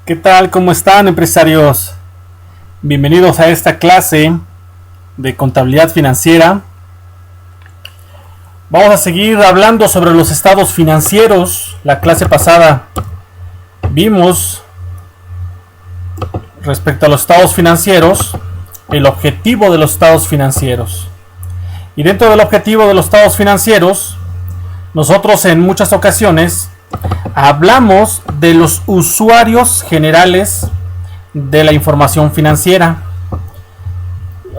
¿Qué tal? ¿Cómo están, empresarios? Bienvenidos a esta clase de contabilidad financiera. Vamos a seguir hablando sobre los estados financieros. La clase pasada vimos respecto a los estados financieros el objetivo de los estados financieros. Y dentro del objetivo de los estados financieros, nosotros en muchas ocasiones hablamos de los usuarios generales de la información financiera.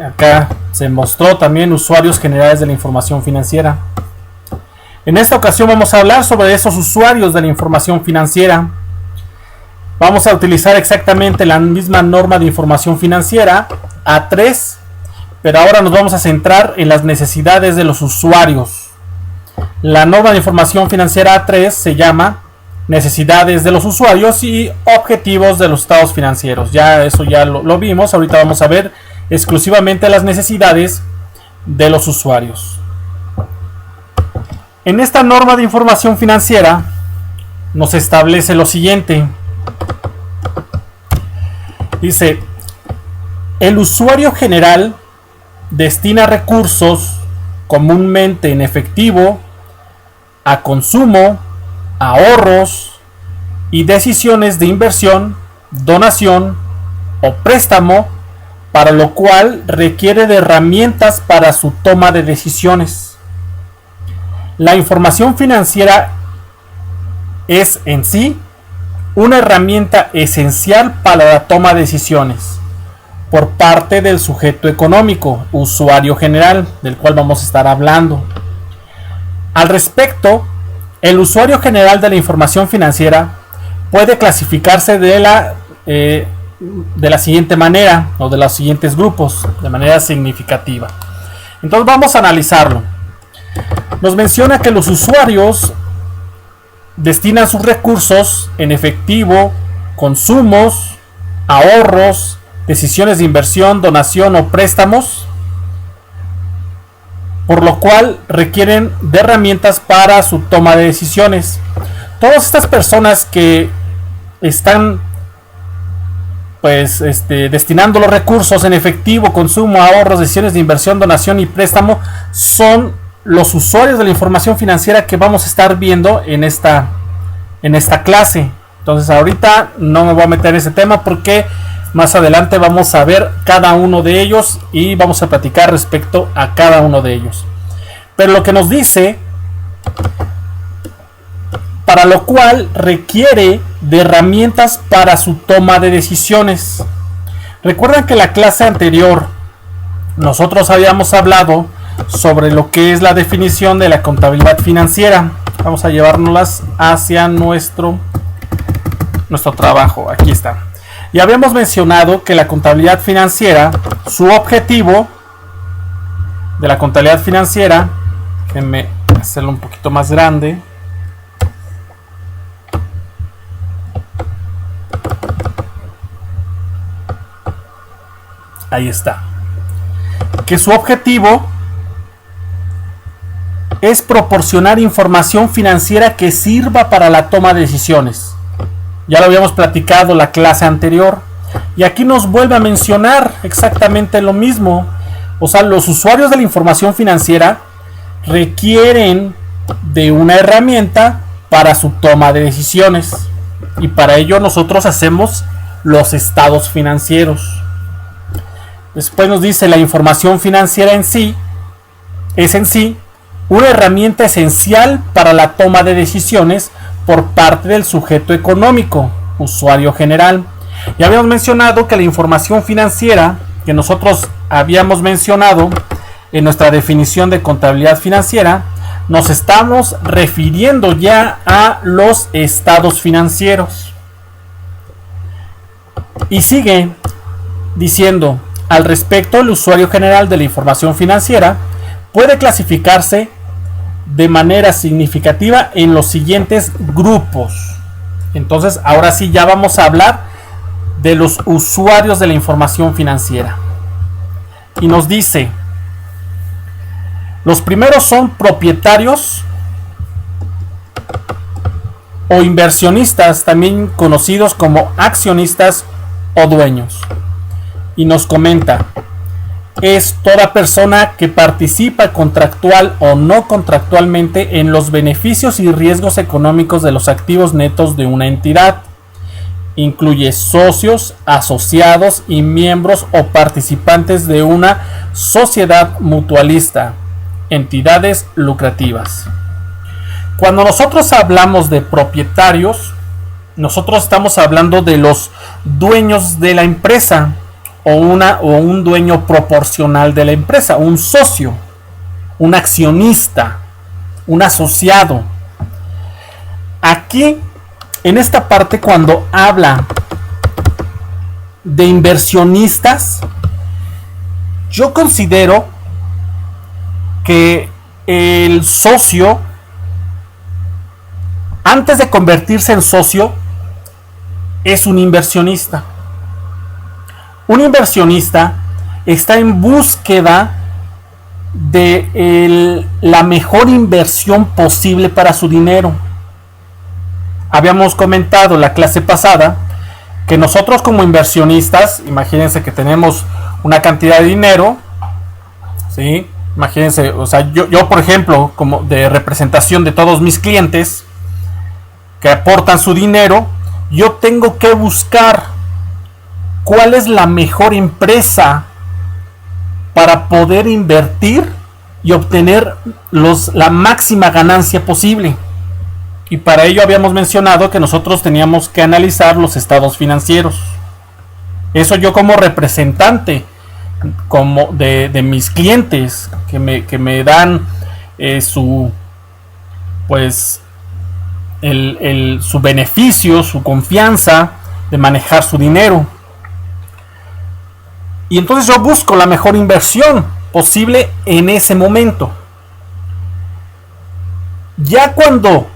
Acá se mostró también usuarios generales de la información financiera. En esta ocasión vamos a hablar sobre esos usuarios de la información financiera. Vamos a utilizar exactamente la misma norma de información financiera, A3, pero ahora nos vamos a centrar en las necesidades de los usuarios. La norma de información financiera A3 se llama necesidades de los usuarios y objetivos de los estados financieros. Ya eso ya lo vimos. Ahorita vamos a ver exclusivamente las necesidades de los usuarios. En esta norma de información financiera nos establece lo siguiente. Dice: el usuario general destina recursos comúnmente en efectivo a consumo, ahorros y decisiones de inversión, donación o préstamo, para lo cual requiere de herramientas para su toma de decisiones. La información financiera es en sí una herramienta esencial para la toma de decisiones por parte del sujeto económico, usuario general, del cual vamos a estar hablando. Al respecto, el usuario general de la información financiera puede clasificarse de la siguiente manera, o de los siguientes grupos, de manera significativa. Entonces vamos a analizarlo. Nos menciona que los usuarios destinan sus recursos en efectivo, consumos, ahorros, decisiones de inversión, donación o préstamos, por lo cual requieren de herramientas para su toma de decisiones. Todas estas personas que están destinando los recursos en efectivo, consumo, ahorros, decisiones de inversión, donación y préstamo son los usuarios de la información financiera que vamos a estar viendo en esta clase. Entonces ahorita no me voy a meter en ese tema porque más adelante vamos a ver cada uno de ellos y vamos a platicar respecto a cada uno de ellos. Pero lo que nos dice, para lo cual requiere de herramientas para su toma de decisiones. Recuerdan que en la clase anterior nosotros habíamos hablado sobre lo que es la definición de la contabilidad financiera. Vamos a llevárnoslas hacia nuestro trabajo. Aquí está. Y habíamos mencionado que la contabilidad financiera, su objetivo de la contabilidad financiera, déjenme hacerlo un poquito más grande. Ahí está. Que su objetivo es proporcionar información financiera que sirva para la toma de decisiones. Ya lo habíamos platicado la clase anterior. Y aquí nos vuelve a mencionar exactamente lo mismo. O sea, los usuarios de la información financiera requieren de una herramienta para su toma de decisiones. Y para ello nosotros hacemos los estados financieros. Después nos dice: la información financiera es en sí una herramienta esencial para la toma de decisiones por parte del sujeto económico, usuario general. Ya habíamos mencionado que la información financiera que nosotros habíamos mencionado en nuestra definición de contabilidad financiera, nos estamos refiriendo ya a los estados financieros. Y sigue diciendo: al respecto, el usuario general de la información financiera puede clasificarse de manera significativa en los siguientes grupos. Entonces, ahora sí ya vamos a hablar de los usuarios de la información financiera. Y nos dice: los primeros son propietarios o inversionistas, también conocidos como accionistas o dueños. Y nos comenta: es toda persona que participa contractual o no contractualmente en los beneficios y riesgos económicos de los activos netos de una entidad. Incluye socios, asociados y miembros o participantes de una sociedad mutualista, entidades lucrativas. Cuando nosotros hablamos de propietarios, nosotros estamos hablando de los dueños de la empresa, o un dueño proporcional de la empresa, un socio, un accionista, un asociado. Aquí, en esta parte, cuando habla de inversionistas, yo considero que el socio, antes de convertirse en socio, es un inversionista. Un inversionista está en búsqueda de la mejor inversión posible para su dinero. Habíamos comentado en la clase pasada que nosotros como inversionistas, imagínense que tenemos una cantidad de dinero, ¿sí? Imagínense, o sea, yo por ejemplo, como de representación de todos mis clientes que aportan su dinero, yo tengo que buscar cuál es la mejor empresa para poder invertir y obtener la máxima ganancia posible. Y para ello habíamos mencionado que nosotros teníamos que analizar los estados financieros. Eso yo como representante de mis clientes que me dan su beneficio, su confianza de manejar su dinero. Y entonces yo busco la mejor inversión posible en ese momento. Ya cuando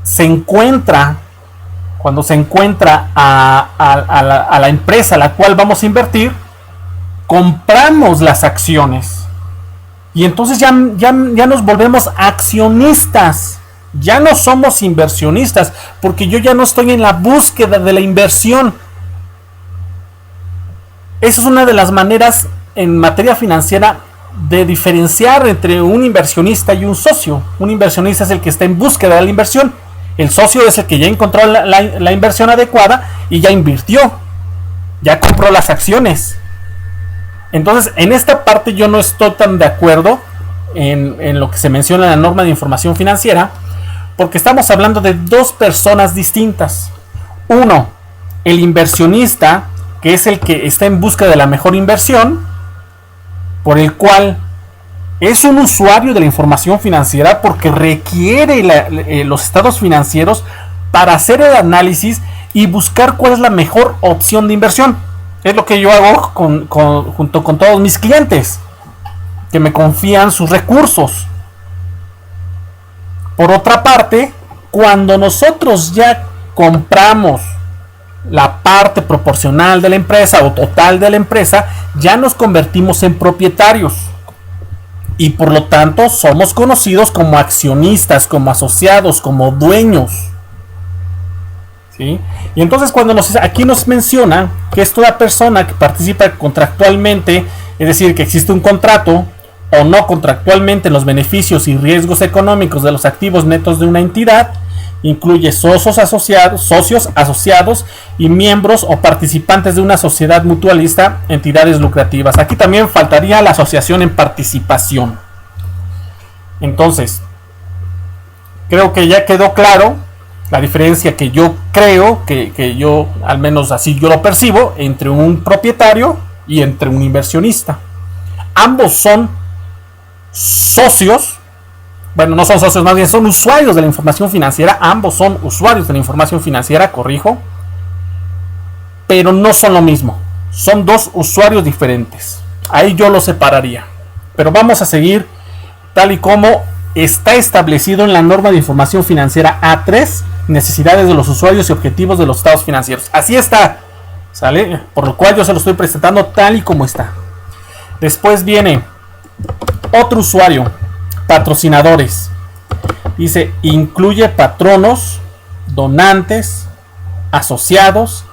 se encuentra a la empresa a la cual vamos a invertir, compramos las acciones. Y entonces ya nos volvemos accionistas. Ya no somos inversionistas, porque yo ya no estoy en la búsqueda de la inversión. Esa es una de las maneras en materia financiera de diferenciar entre un inversionista y un socio. Un inversionista es el que está en búsqueda de la inversión. El socio es el que ya encontró la inversión adecuada y ya invirtió. Ya compró las acciones. Entonces, en esta parte yo no estoy tan de acuerdo en lo que se menciona en la norma de información financiera, porque estamos hablando de dos personas distintas. Uno, el inversionista, que es el que está en busca de la mejor inversión, por el cual es un usuario de la información financiera porque requiere los estados financieros para hacer el análisis y buscar cuál es la mejor opción de inversión. Es lo que yo hago junto con todos mis clientes que me confían sus recursos. Por otra parte, cuando nosotros ya compramos la parte proporcional de la empresa o total de la empresa, ya nos convertimos en propietarios y por lo tanto somos conocidos como accionistas, como asociados, como dueños, ¿sí? Y entonces cuando aquí nos menciona que es toda persona que participa contractualmente, es decir, que existe un contrato o no contractualmente en los beneficios y riesgos económicos de los activos netos de una entidad, incluye socios asociados y miembros o participantes de una sociedad mutualista, entidades lucrativas. Aquí también faltaría la asociación en participación. Entonces, creo que ya quedó claro la diferencia que yo creo, que yo, al menos así yo lo percibo, entre un propietario y entre un inversionista. Ambos son socios. Bueno, no son socios, más bien son usuarios de la información financiera. Ambos son usuarios de la información financiera, corrijo. Pero no son lo mismo. Son dos usuarios diferentes. Ahí yo los separaría. Pero vamos a seguir tal y como está establecido en la norma de información financiera A3, necesidades de los usuarios y objetivos de los estados financieros. Así está, ¿sale? Por lo cual yo se lo estoy presentando tal y como está. Después viene otro usuario. Patrocinadores. Dice, incluye patronos, donantes, asociados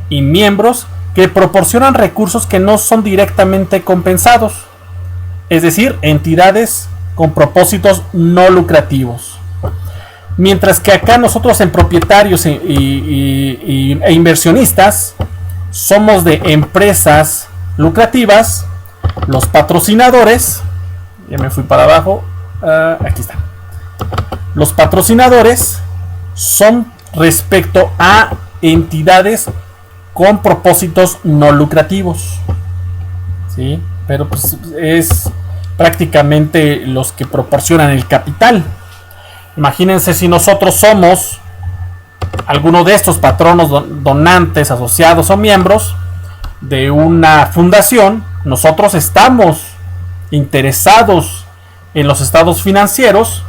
y miembros que proporcionan recursos que no son directamente compensados, es decir, entidades con propósitos no lucrativos. Mientras que acá nosotros en propietarios e inversionistas somos de empresas lucrativas, los patrocinadores, ya me fui para abajo, aquí está. Los patrocinadores son respecto a entidades con propósitos no lucrativos, ¿sí? Pero pues es prácticamente los que proporcionan el capital. Imagínense si nosotros somos alguno de estos patronos, donantes, asociados o miembros de una fundación. Nosotros estamos interesados en los estados financieros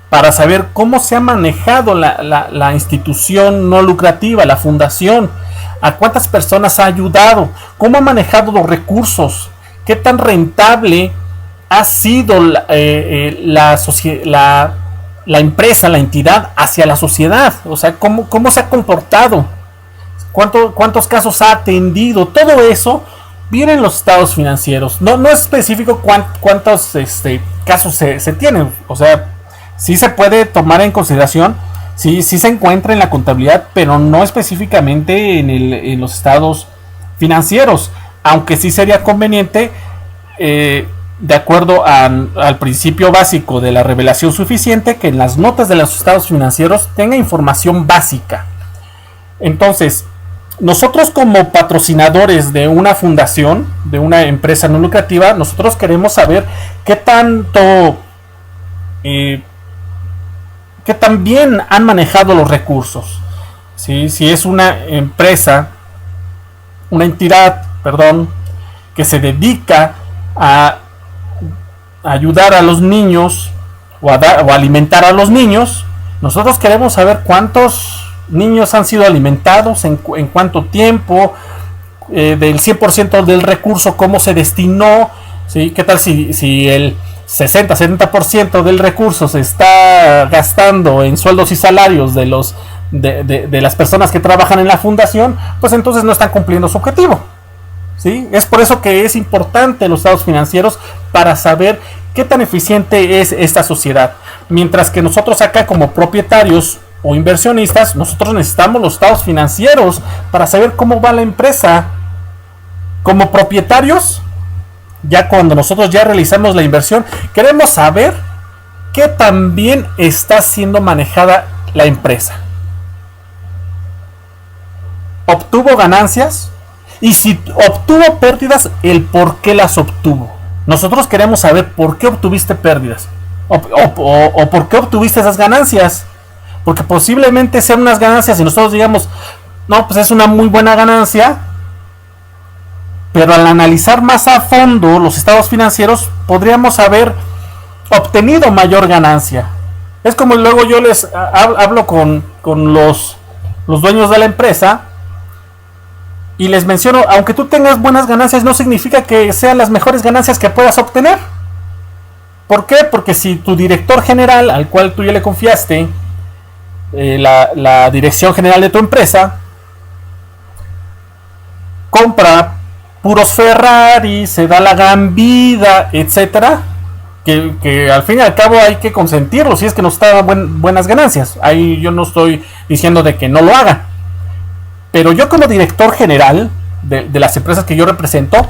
para saber cómo se ha manejado la institución no lucrativa, la fundación, a cuántas personas ha ayudado, cómo ha manejado los recursos, qué tan rentable ha sido la empresa, la entidad hacia la sociedad, o sea, cómo se ha comportado, cuántos casos ha atendido. Todo eso viene en los estados financieros. No es específico cuántos casos se tienen, o sea, sí se puede tomar en consideración, sí se encuentra en la contabilidad, pero no específicamente en los estados financieros, aunque sí sería conveniente, de acuerdo al principio básico de la revelación suficiente, que en las notas de los estados financieros tenga información básica. Entonces, nosotros como patrocinadores de una fundación, de una empresa no lucrativa, nosotros queremos saber qué tanto, qué tan bien han manejado los recursos. ¿Sí? Si es una empresa, una entidad, que se dedica a ayudar a los niños o a alimentar a los niños, nosotros queremos saber cuántos niños han sido alimentados, en cuánto tiempo, del 100% del recurso, cómo se destinó, ¿sí? ¿Qué tal si el 60-70% del recurso se está gastando en sueldos y salarios de las personas que trabajan en la fundación? Pues entonces no están cumpliendo su objetivo, ¿sí? Es por eso que es importante los estados financieros, para saber qué tan eficiente es esta sociedad. Mientras que nosotros acá como propietarios o inversionistas, nosotros necesitamos los estados financieros para saber cómo va la empresa. Como propietarios, ya cuando nosotros ya realizamos la inversión, queremos saber qué tan bien está siendo manejada la empresa. ¿Obtuvo ganancias? Y si obtuvo pérdidas, el por qué las obtuvo. Nosotros queremos saber por qué obtuviste pérdidas o por qué obtuviste esas ganancias. Porque posiblemente sean unas ganancias y nosotros digamos, no, pues es una muy buena ganancia, pero al analizar más a fondo los estados financieros, podríamos haber obtenido mayor ganancia. Es como luego yo les hablo con los dueños de la empresa y les menciono, aunque tú tengas buenas ganancias, no significa que sean las mejores ganancias que puedas obtener. ¿Por qué? Porque si tu director general, al cual tú ya le confiaste, la dirección general de tu empresa, compra puros Ferrari, se da la gran vida, etcétera, que al fin y al cabo hay que consentirlo si es que nos está dando buenas ganancias. Ahí yo no estoy diciendo de que no lo haga, pero yo como director general de las empresas que yo represento,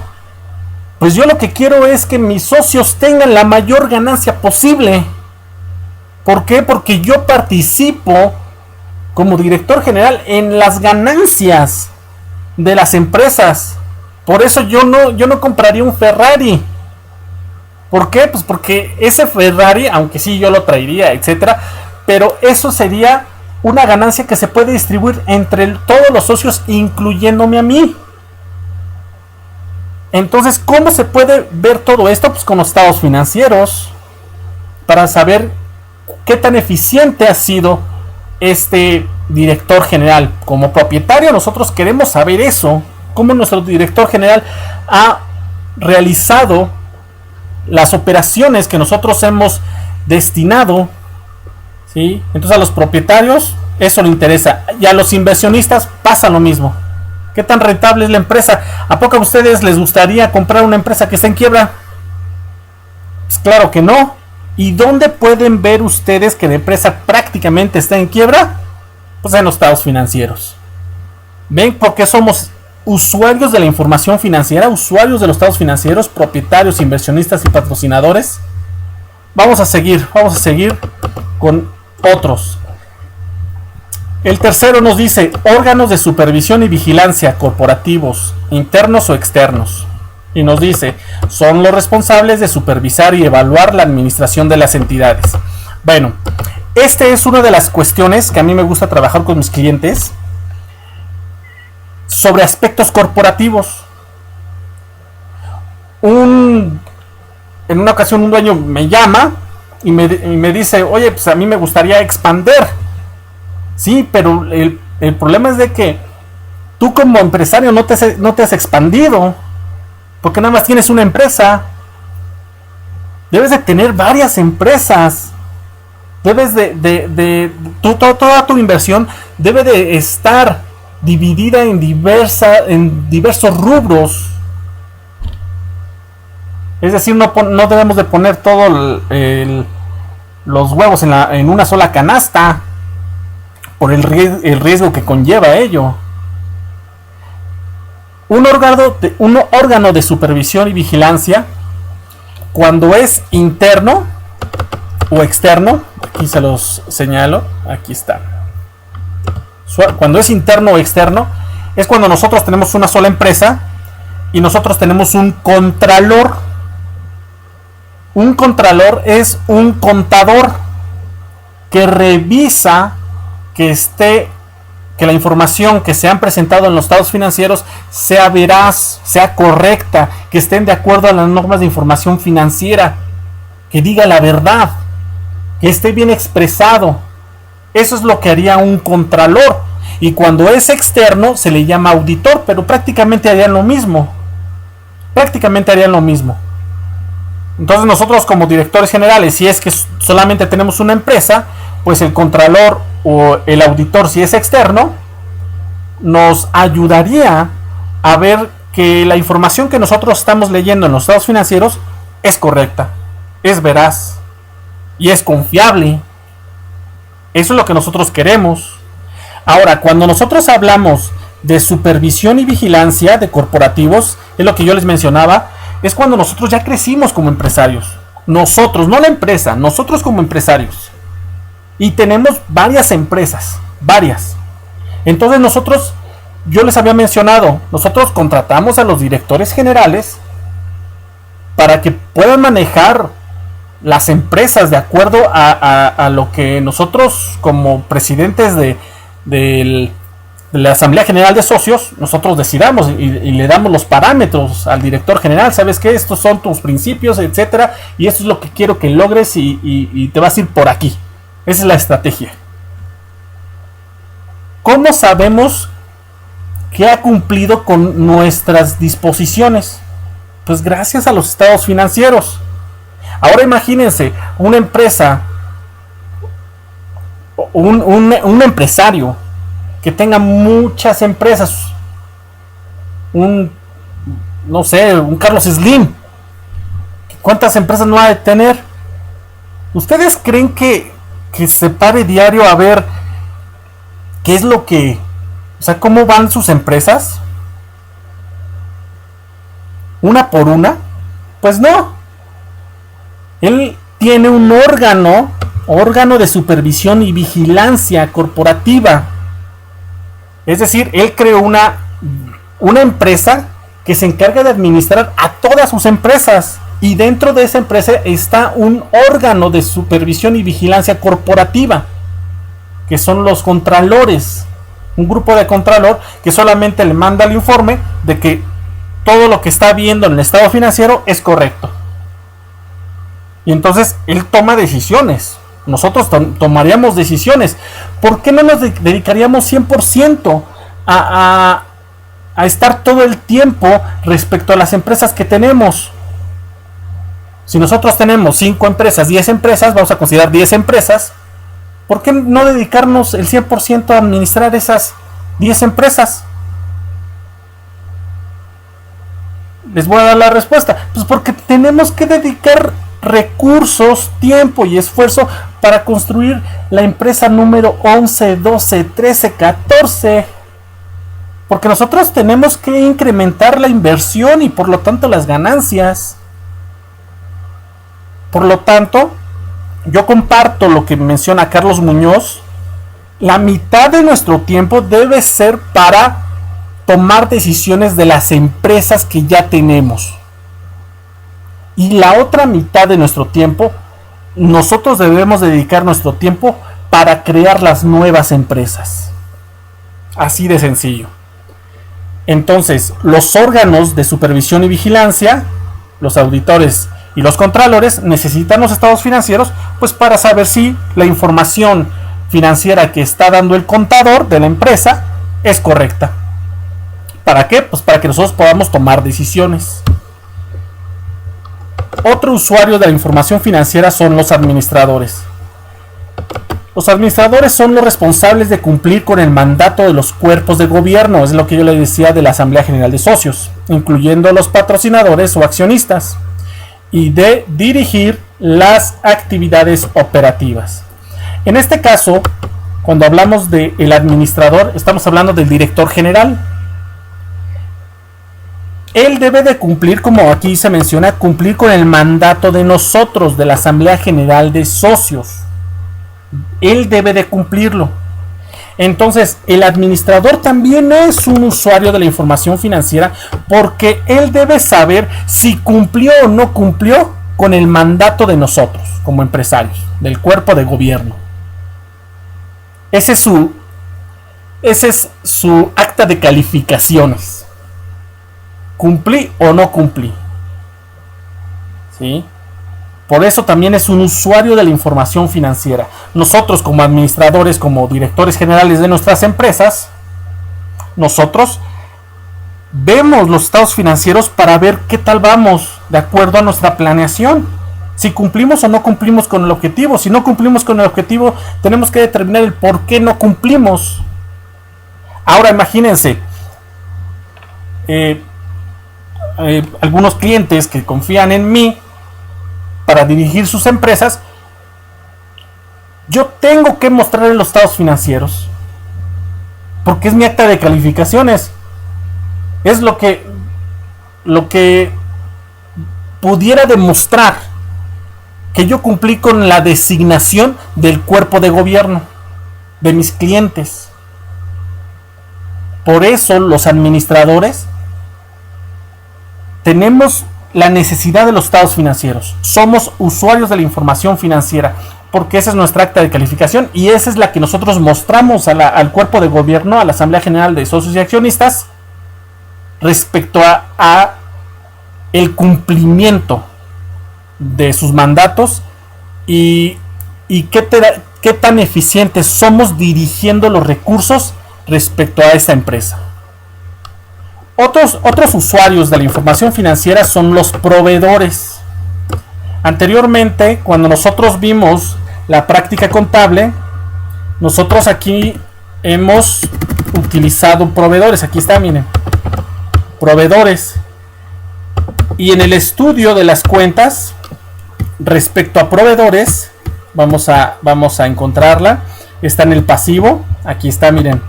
pues yo lo que quiero es que mis socios tengan la mayor ganancia posible. ¿Por qué? Porque yo participo como director general en las ganancias de las empresas. Por eso yo no compraría un Ferrari. ¿Por qué? Pues porque ese Ferrari, aunque sí yo lo traería, etcétera, pero eso sería una ganancia que se puede distribuir entre todos los socios, incluyéndome a mí. Entonces, ¿cómo se puede ver todo esto? Pues con los estados financieros, para saber qué tan eficiente ha sido este director general. Como propietario, nosotros queremos saber eso, cómo nuestro director general ha realizado las operaciones que nosotros hemos destinado ¿sí? Entonces a los propietarios eso le interesa, y a los inversionistas pasa lo mismo. ¿Qué tan rentable es la empresa? ¿A poco a ustedes les gustaría comprar una empresa que está en quiebra? Pues claro que no. ¿Y dónde pueden ver ustedes que la empresa prácticamente está en quiebra? Pues en los estados financieros. ¿Ven por qué somos usuarios de la información financiera, usuarios de los estados financieros, propietarios, inversionistas y patrocinadores? Vamos a seguir con otros. El tercero nos dice órganos de supervisión y vigilancia corporativos, internos o externos. Y nos dice, son los responsables de supervisar y evaluar la administración de las entidades. Bueno, esta es una de las cuestiones que a mí me gusta trabajar con mis clientes sobre aspectos corporativos. En una ocasión un dueño me llama y me dice, oye, pues a mí me gustaría expander. Sí, pero el problema es de que tú como empresario no te has expandido, porque nada más tienes una empresa. Debes de tener varias empresas. Debes toda tu inversión debe de estar dividida en diversos rubros. Es decir, no debemos de poner todos los huevos en una sola canasta, por el riesgo que conlleva ello. Un órgano de supervisión y vigilancia, cuando es interno o externo, aquí se los señalo, aquí está. Cuando es interno o externo, es cuando nosotros tenemos una sola empresa y nosotros tenemos un contralor. Un contralor es un contador que revisa que la información que se han presentado en los estados financieros sea veraz, sea correcta, que estén de acuerdo a las normas de información financiera, que diga la verdad, que esté bien expresado. Eso es lo que haría un contralor. Y cuando es externo se le llama auditor, pero prácticamente harían lo mismo. Entonces nosotros como directores generales, si es que solamente tenemos una empresa, pues el contralor o el auditor, si es externo, nos ayudaría a ver que la información que nosotros estamos leyendo en los estados financieros es correcta, es veraz y es confiable. Eso es lo que nosotros queremos. Ahora, cuando nosotros hablamos de supervisión y vigilancia de corporativos, es lo que yo les mencionaba, es cuando nosotros ya crecimos como empresarios. Nosotros, no la empresa, nosotros como empresarios. Y tenemos varias empresas, varias. Entonces nosotros, yo les había mencionado, nosotros contratamos a los directores generales para que puedan manejar las empresas de acuerdo a lo que nosotros como presidentes de la Asamblea General de Socios, nosotros decidamos y le damos los parámetros al director general. ¿Sabes qué? Estos son tus principios, etcétera, y esto es lo que quiero que logres y te vas a ir por aquí. Esa es la estrategia. ¿Cómo sabemos que ha cumplido con nuestras disposiciones? Pues gracias a los estados financieros. Ahora imagínense una empresa, un empresario que tenga muchas empresas, no sé, un Carlos Slim. ¿Cuántas empresas no ha de tener? ¿Ustedes creen que se pare diario a ver qué es lo que, o sea, cómo van sus empresas? ¿Una por una? Pues no. Él tiene un órgano de supervisión y vigilancia corporativa. Es decir, él creó una empresa que se encarga de administrar a todas sus empresas. Y dentro de esa empresa está un órgano de supervisión y vigilancia corporativa, que son los contralores. Un grupo de contralor que solamente le manda el informe de que todo lo que está viendo en el estado financiero es correcto. Y entonces él toma decisiones. Nosotros tomaríamos decisiones. ¿Por qué no nos dedicaríamos 100% a estar todo el tiempo respecto a las empresas que tenemos? Si nosotros tenemos 5 empresas, 10 empresas, vamos a considerar 10 empresas, ¿Por qué no dedicarnos el 100% a administrar esas 10 empresas? Les voy a dar la respuesta. Pues porque tenemos que dedicar recursos, tiempo y esfuerzo para construir la empresa número 11, 12, 13, 14. Porque nosotros tenemos que incrementar la inversión y por lo tanto las ganancias. Por lo tanto, yo comparto lo que menciona Carlos Muñoz. La mitad de nuestro tiempo debe ser para tomar decisiones de las empresas que ya tenemos. Y la otra mitad de nuestro tiempo, nosotros debemos dedicar nuestro tiempo para crear las nuevas empresas. Así de sencillo. Entonces, los órganos de supervisión y vigilancia, los auditores y los contralores, necesitan los estados financieros pues para saber si la información financiera que está dando el contador de la empresa es correcta. ¿Para qué? Pues para que nosotros podamos tomar decisiones. Otro usuario de la información financiera son los administradores. Los administradores son los responsables de cumplir con el mandato de los cuerpos de gobierno, es lo que yo les decía de la Asamblea General de Socios, incluyendo los patrocinadores o accionistas, y de dirigir las actividades operativas. En este caso, cuando hablamos del administrador, estamos hablando del director general. Él debe de cumplir, como aquí se menciona, cumplir con el mandato de nosotros, de la Asamblea General de Socios. Él debe de cumplirlo. Entonces, el administrador también es un usuario de la información financiera porque él debe saber si cumplió o no cumplió con el mandato de nosotros, como empresarios, del cuerpo de gobierno. Ese es su acta de calificaciones. ¿Cumplí o no cumplí? ¿Sí? Por eso también es un usuario de la información financiera. Nosotros como administradores, como directores generales de nuestras empresas, nosotros vemos los estados financieros para ver qué tal vamos de acuerdo a nuestra planeación. Si cumplimos o no cumplimos con el objetivo. Si no cumplimos con el objetivo, tenemos que determinar el por qué no cumplimos. Ahora imagínense, algunos clientes que confían en mí para dirigir sus empresas, yo tengo que mostrarles los estados financieros porque es mi acta de calificaciones, es lo que pudiera demostrar que yo cumplí con la designación del cuerpo de gobierno de mis clientes. Por eso los administradores tenemos la necesidad de los estados financieros. Somos usuarios de la información financiera porque esa es nuestra acta de calificación y esa es la que nosotros mostramos al cuerpo de gobierno, a la Asamblea General de Socios y Accionistas respecto a el cumplimiento de sus mandatos y qué tan eficientes somos dirigiendo los recursos respecto a esta empresa. Otros usuarios de la información financiera son los proveedores. Anteriormente, cuando nosotros vimos la práctica contable, nosotros aquí hemos utilizado proveedores. Aquí está, miren, proveedores. Y en el estudio de las cuentas respecto a proveedores, vamos a encontrarla. Está en el pasivo. Aquí está, miren,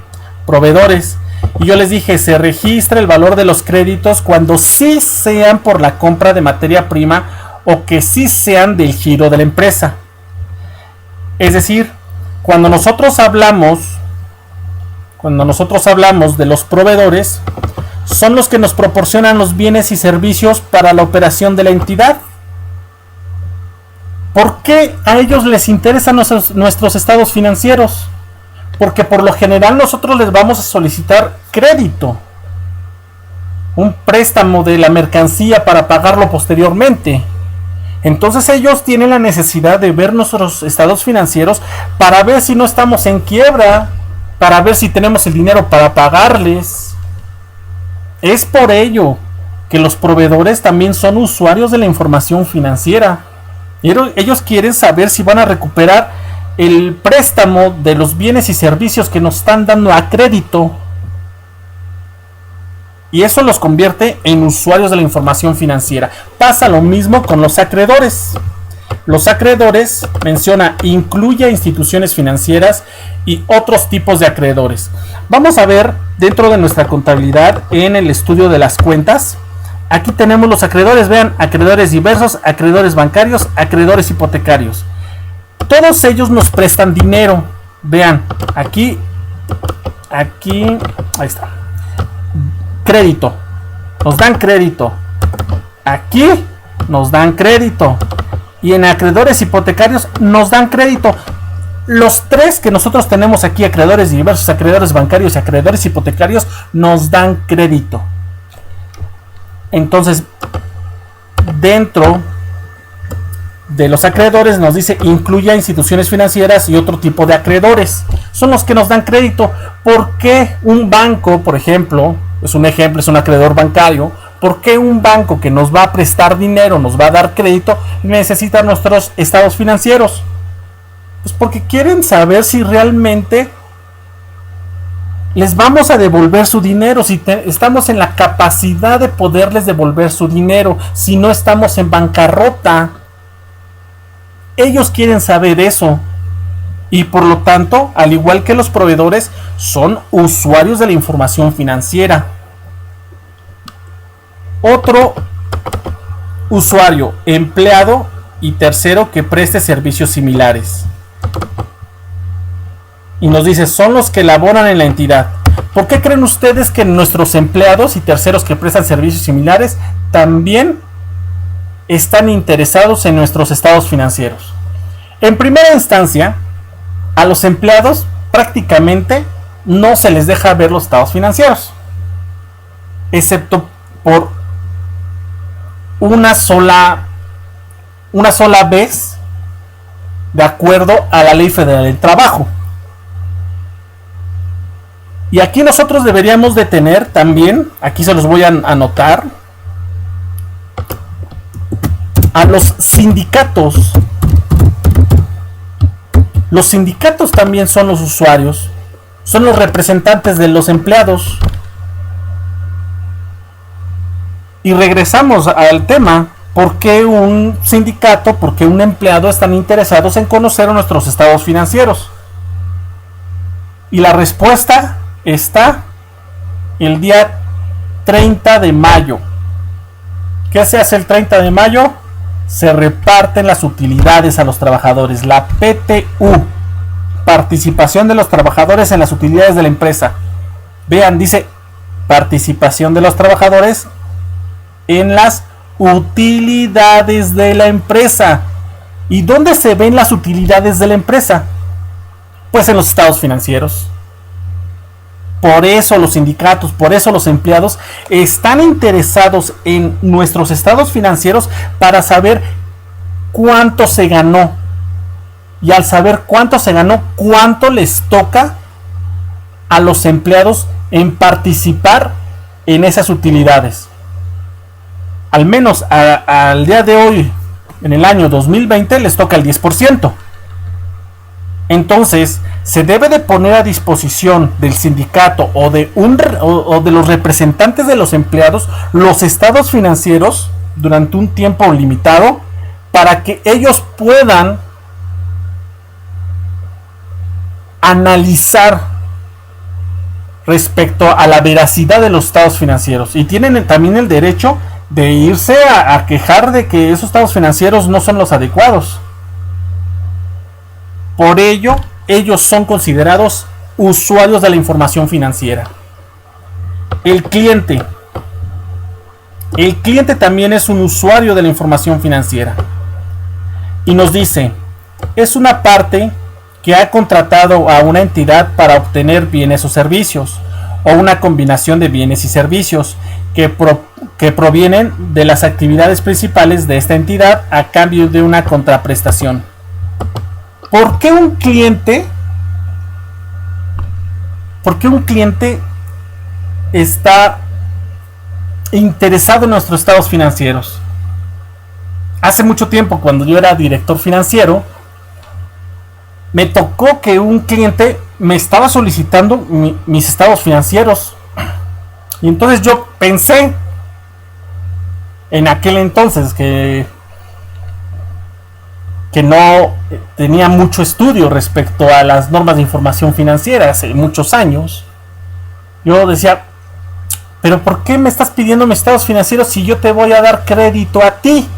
proveedores. Y yo les dije, se registra el valor de los créditos cuando sí sean por la compra de materia prima o que sí sean del giro de la empresa. Es decir, cuando nosotros hablamos de los proveedores, son los que nos proporcionan los bienes y servicios para la operación de la entidad. ¿Por qué a ellos les interesan nuestros estados financieros? Porque por lo general nosotros les vamos a solicitar crédito, un préstamo de la mercancía para pagarlo posteriormente. Entonces ellos tienen la necesidad de ver nuestros estados financieros para ver si no estamos en quiebra, para ver si tenemos el dinero para pagarles. Es por ello que los proveedores también son usuarios de la información financiera. Ellos quieren saber si van a recuperar el préstamo de los bienes y servicios que nos están dando a crédito, y eso los convierte en usuarios de la información financiera. Pasa lo mismo con los acreedores. Los acreedores, menciona, incluye a instituciones financieras y otros tipos de acreedores. Vamos a ver dentro de nuestra contabilidad en el estudio de las cuentas. Aquí tenemos los acreedores, vean, acreedores diversos, acreedores bancarios, acreedores hipotecarios. Todos ellos nos prestan dinero. Vean, aquí, ahí está. Crédito, nos dan crédito. Aquí nos dan crédito. Y en acreedores hipotecarios nos dan crédito. Los tres que nosotros tenemos aquí, acreedores diversos, acreedores bancarios y acreedores hipotecarios, nos dan crédito. Entonces, dentro de los acreedores nos dice incluye a instituciones financieras y otro tipo de acreedores. Son los que nos dan crédito. ¿Por qué un banco, por ejemplo, es un ejemplo, es un acreedor bancario? ¿Por qué un banco que nos va a prestar dinero, nos va a dar crédito, necesita nuestros estados financieros? Pues porque quieren saber si realmente les vamos a devolver su dinero, si estamos en la capacidad de poderles devolver su dinero, si no estamos en bancarrota. Ellos quieren saber eso. Y por lo tanto, al igual que los proveedores, son usuarios de la información financiera. Otro usuario, empleado y tercero que preste servicios similares. Y nos dice, son los que laboran en la entidad. ¿Por qué creen ustedes que nuestros empleados y terceros que prestan servicios similares también están interesados en nuestros estados financieros? En primera instancia, a los empleados prácticamente no se les deja ver los estados financieros, excepto por una sola vez, de acuerdo a la Ley Federal del Trabajo. Y aquí nosotros deberíamos de tener también, aquí se los voy a anotar, a los sindicatos. Los sindicatos también son los usuarios, son los representantes de los empleados. Y regresamos al tema, ¿por qué un sindicato, por qué un empleado están interesados en conocer nuestros estados financieros? Y la respuesta está el día 30 de mayo. ¿Qué se hace el 30 de mayo? Se reparten las utilidades a los trabajadores, la PTU, participación de los trabajadores en las utilidades de la empresa. Vean, dice participación de los trabajadores en las utilidades de la empresa. ¿Y dónde se ven las utilidades de la empresa? Pues en los estados financieros. Por eso los sindicatos, por eso los empleados están interesados en nuestros estados financieros para saber cuánto se ganó. Y al saber cuánto se ganó, cuánto les toca a los empleados en participar en esas utilidades. Al menos al día de hoy, en el año 2020, les toca el 10%. Entonces, se debe de poner a disposición del sindicato o de los representantes de los empleados los estados financieros durante un tiempo limitado para que ellos puedan analizar respecto a la veracidad de los estados financieros. Y tienen también el derecho de irse a quejar de que esos estados financieros no son los adecuados. Por ello, ellos son considerados usuarios de la información financiera. El cliente también es un usuario de la información financiera. Y nos dice, es una parte que ha contratado a una entidad para obtener bienes o servicios, o una combinación de bienes y servicios que provienen de las actividades principales de esta entidad a cambio de una contraprestación. ¿Por qué un cliente está interesado en nuestros estados financieros? Hace mucho tiempo, cuando yo era director financiero, me tocó que un cliente me estaba solicitando mis estados financieros. Y entonces yo pensé, en aquel entonces, que no tenía mucho estudio respecto a las normas de información financiera hace muchos años. Yo decía, pero ¿por qué me estás pidiendo mis estados financieros si yo te voy a dar crédito a ti?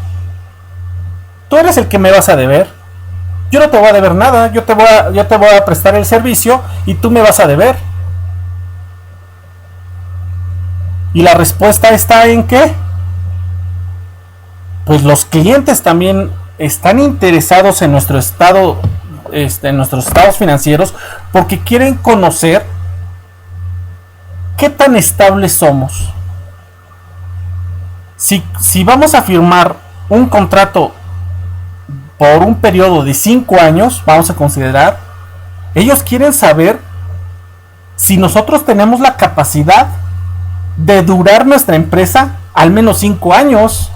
Tú eres el que me vas a deber. Yo no te voy a deber nada, yo te voy a prestar el servicio y tú me vas a deber. Y la respuesta está en que, pues los clientes también están interesados en nuestro estado, en nuestros estados financieros, porque quieren conocer qué tan estables somos. Si vamos a firmar un contrato por un periodo de 5 años, vamos a considerar, ellos quieren saber si nosotros tenemos la capacidad de durar nuestra empresa al menos 5 años,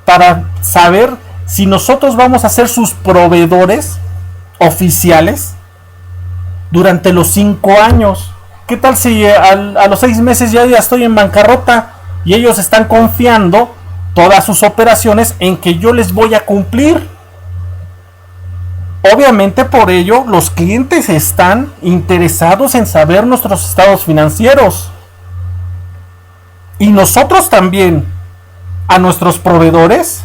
para saber si nosotros vamos a ser sus proveedores oficiales durante los 5 años. ¿Qué tal si a los 6 meses ya estoy en bancarrota y ellos están confiando todas sus operaciones en que yo les voy a cumplir? Obviamente, por ello los clientes están interesados en saber nuestros estados financieros. Y nosotros también, a nuestros proveedores,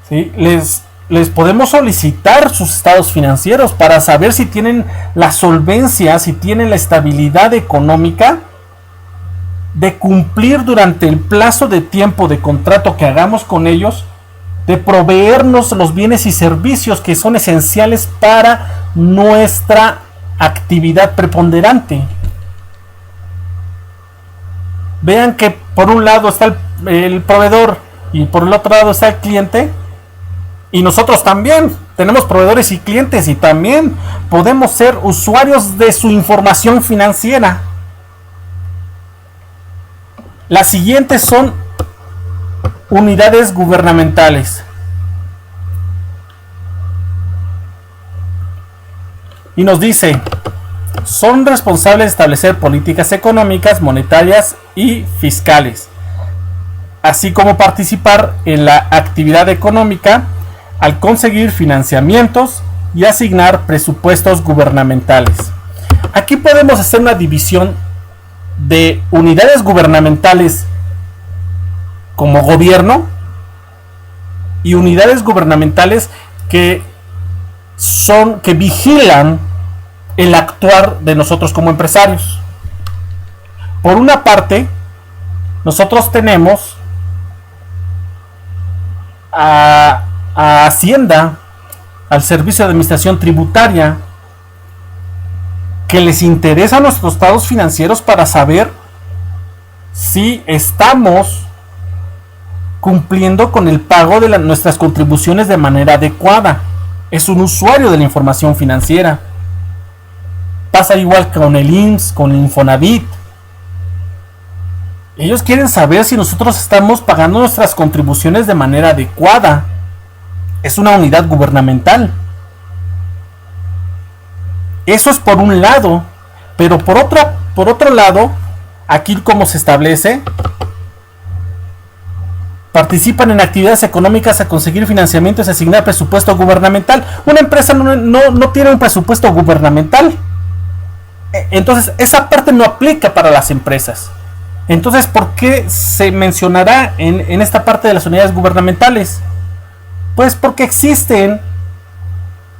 ¿sí? les podemos solicitar sus estados financieros para saber si tienen la solvencia, si tienen la estabilidad económica de cumplir durante el plazo de tiempo de contrato que hagamos con ellos, de proveernos los bienes y servicios que son esenciales para nuestra actividad preponderante. Vean que por un lado está el proveedor y por el otro lado está el cliente, y nosotros también tenemos proveedores y clientes y también podemos ser usuarios de su información financiera. Las siguientes son unidades gubernamentales. Y nos dice, son responsables de establecer políticas económicas, monetarias y fiscales, así como participar en la actividad económica al conseguir financiamientos y asignar presupuestos gubernamentales. Aquí podemos hacer una división de unidades gubernamentales como gobierno y unidades gubernamentales que vigilan el actuar de nosotros como empresarios. Por una parte, nosotros tenemos a Hacienda, al Servicio de Administración Tributaria, que les interesa nuestros estados financieros para saber si estamos cumpliendo con el pago de nuestras contribuciones de manera adecuada. Es un usuario de la información financiera. Pasa igual con el IMSS, con el Infonavit. Ellos quieren saber si nosotros estamos pagando nuestras contribuciones de manera adecuada. Es una unidad gubernamental. Eso es por un lado. Pero por otro lado, aquí como se establece, participan en actividades económicas a conseguir financiamientos y asignar presupuesto gubernamental. Una empresa no tiene un presupuesto gubernamental. Entonces, esa parte no aplica para las empresas. Entonces, ¿por qué se mencionará en esta parte de las unidades gubernamentales? Pues porque existen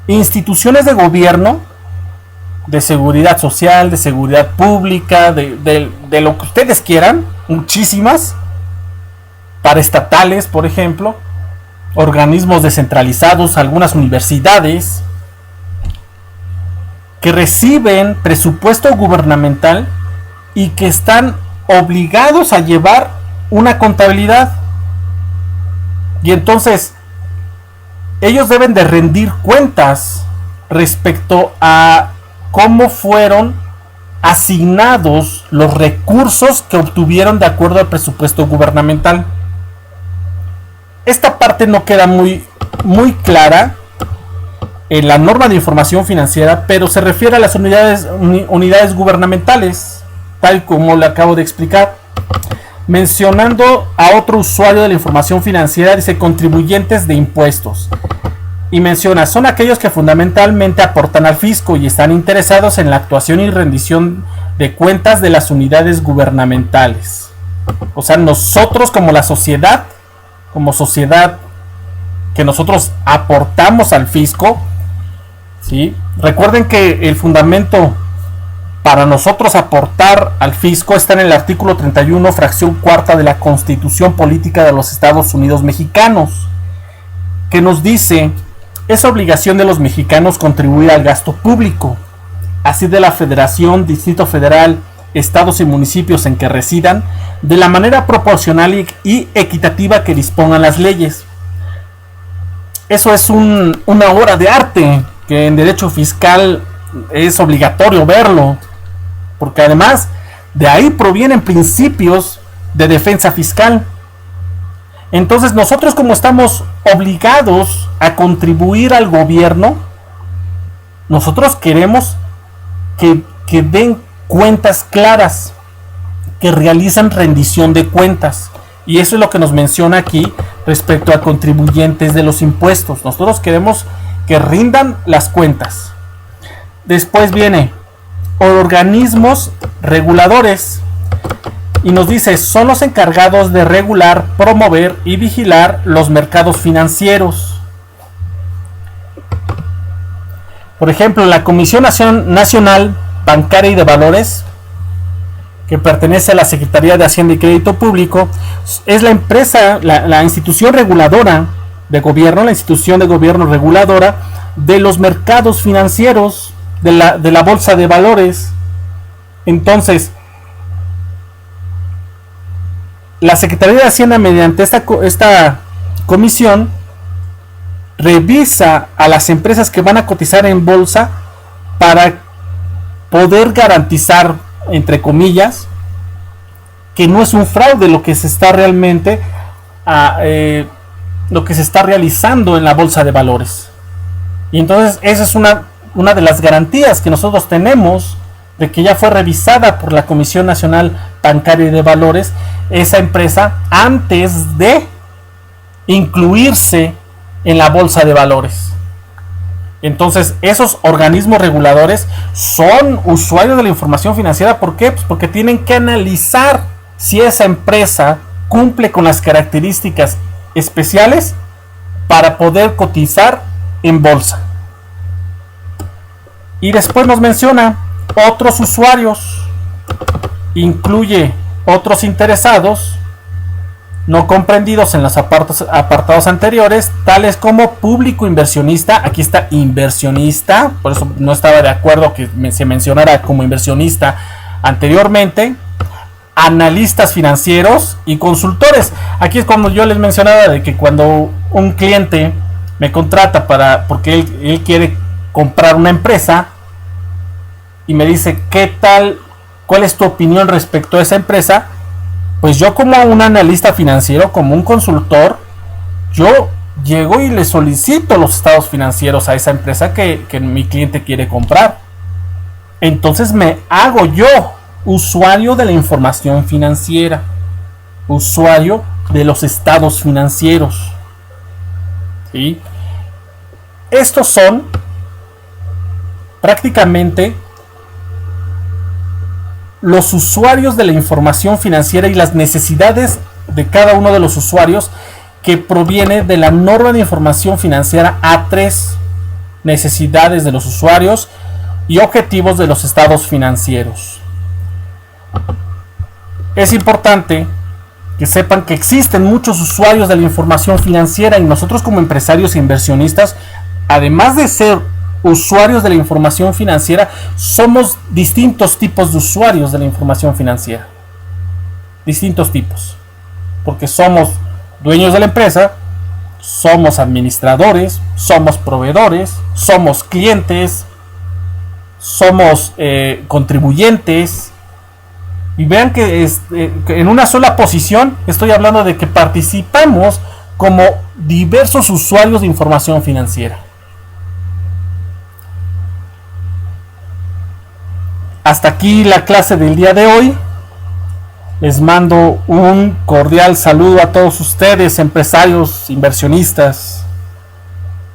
instituciones de gobierno, de seguridad social, de seguridad pública, de lo que ustedes quieran, muchísimas, paraestatales, por ejemplo, organismos descentralizados, algunas universidades, que reciben presupuesto gubernamental y que están obligados a llevar una contabilidad. Y entonces ellos deben de rendir cuentas respecto a cómo fueron asignados los recursos que obtuvieron de acuerdo al presupuesto gubernamental. Esta parte no queda muy clara en la norma de información financiera, pero se refiere a las unidades gubernamentales, tal como le acabo de explicar. Mencionando a otro usuario de la información financiera, dice contribuyentes de impuestos. Y menciona, son aquellos que fundamentalmente aportan al fisco y están interesados en la actuación y rendición de cuentas de las unidades gubernamentales. O sea, nosotros como la sociedad, que nosotros aportamos al fisco, ¿sí? Recuerden que el fundamento para nosotros aportar al fisco está en el artículo 31, fracción cuarta de la Constitución Política de los Estados Unidos Mexicanos, que nos dice: es obligación de los mexicanos contribuir al gasto público, así de la Federación, Distrito Federal, estados y municipios en que residan, de la manera proporcional y equitativa que dispongan las leyes. Eso es una obra de arte que en derecho fiscal es obligatorio verlo, porque además de ahí provienen principios de defensa fiscal. Entonces nosotros, como estamos obligados a contribuir al gobierno, nosotros queremos que den cuentas claras, que realicen rendición de cuentas. Y eso es lo que nos menciona aquí respecto a contribuyentes de los impuestos. Nosotros queremos que rindan las cuentas. Después viene organismos reguladores. Y nos dice, son los encargados de regular, promover y vigilar los mercados financieros. Por ejemplo, la Comisión Nacional Bancaria y de Valores, que pertenece a la Secretaría de Hacienda y Crédito Público, es la empresa, la institución reguladora de gobierno, la institución de gobierno reguladora de los mercados financieros, de la Bolsa de Valores. Entonces, la Secretaría de Hacienda, mediante esta comisión, revisa a las empresas que van a cotizar en bolsa para poder garantizar, entre comillas, que no es un fraude lo que se está realmente lo que se está realizando en la bolsa de valores. Y entonces esa es una de las garantías que nosotros tenemos de que ya fue revisada por la Comisión Nacional Bancaria y de Valores esa empresa antes de incluirse en la bolsa de valores. Entonces esos organismos reguladores son usuarios de la información financiera. ¿Por qué? Pues porque tienen que analizar si esa empresa cumple con las características especiales para poder cotizar en bolsa. Y después nos menciona otros usuarios, incluye otros interesados no comprendidos en los apartados anteriores, tales como público inversionista. Aquí está inversionista, por eso no estaba de acuerdo que se mencionara como inversionista anteriormente. Analistas financieros y consultores. Aquí es cuando yo les mencionaba de que cuando un cliente me contrata porque él quiere comprar una empresa y me dice, ¿qué tal? ¿Cuál es tu opinión respecto a esa empresa? Pues yo, como un analista financiero, como un consultor, yo llego y le solicito los estados financieros a esa empresa que mi cliente quiere comprar. Entonces me hago yo usuario de la información financiera, usuario de los estados financieros. ¿Sí? Estos son prácticamente los usuarios de la información financiera y las necesidades de cada uno de los usuarios, que proviene de la norma de información financiera A3, necesidades de los usuarios y objetivos de los estados financieros. Es importante que sepan que existen muchos usuarios de la información financiera, y nosotros, como empresarios e inversionistas, además de ser usuarios de la información financiera, somos distintos tipos de usuarios de la información financiera. Distintos tipos. Porque somos dueños de la empresa, somos administradores, somos proveedores, somos clientes, somos contribuyentes. Y vean que en una sola posición estoy hablando de que participamos como diversos usuarios de información financiera. Hasta aquí la clase del día de hoy. Les mando un cordial saludo a todos ustedes, empresarios, inversionistas.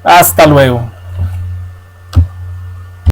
Hasta luego.